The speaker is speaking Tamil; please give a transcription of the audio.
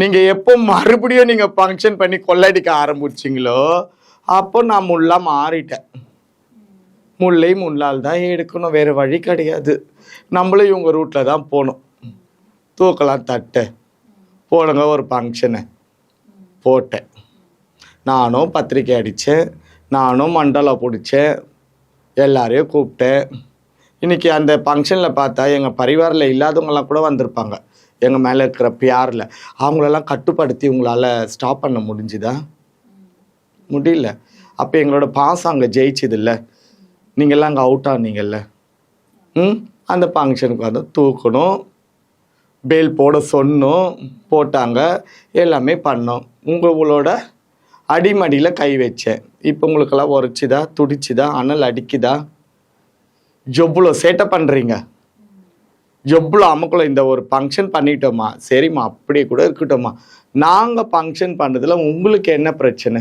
நீங்கள் எப்போ மறுபடியும் நீங்கள் ஃபங்க்ஷன் பண்ணி கொள்ளடிக்க ஆரம்பிச்சிங்களோ அப்போ நான் முள்ளா மாறிட்டேன். முல்லை முள்ளால் தான் எடுக்கணும், வேறு வழி கிடையாது. நம்மளும் இவங்க ரூட்டில் தான் போகணும். தூக்கலாம் தட்டு போடுங்க ஒரு ஃபங்க்ஷனை போட்டேன். நானும் பத்திரிக்கை அடித்தேன், நானும் மண்டலம் பிடிச்சேன், எல்லாரையும் கூப்பிட்டேன். இன்றைக்கி அந்த ஃபங்க்ஷனில் பார்த்தா எங்கள் பரிவாரில் இல்லாதவங்களாம் கூட வந்திருப்பாங்க. எங்கள் மேலே இருக்கிற பியாரில் அவங்களெல்லாம் கட்டுப்படுத்தி உங்களால் ஸ்டாப் பண்ண முடிஞ்சுதா? முடியல. அப்போ எங்களோட பாசம் அங்கே ஜெயிச்சதில்ல, நீங்கள்லாம் அங்கே அவுட் ஆனீங்கல்ல. அந்த ஃபங்க்ஷனுக்கு வந்து தூக்கணும், பேல் போட சொன்னோம், போட்டாங்க, எல்லாமே பண்ணோம். உங்களோட அடிமடியில் கை வச்சேன். இப்போ உங்களுக்கெல்லாம் உரைச்சிதா, துடிச்சுதா, அனல் அடிக்குதா? எவ்வளோ சேட்டை பண்ணுறீங்க, எவ்வளோ அமுக்குள்ள. இந்த ஒரு ஃபங்க்ஷன் பண்ணிட்டோமா, சரிம்மா அப்படியே கூட இருக்கட்டோம்மா. நாங்கள் ஃபங்க்ஷன் பண்ணதில் உங்களுக்கு என்ன பிரச்சனை?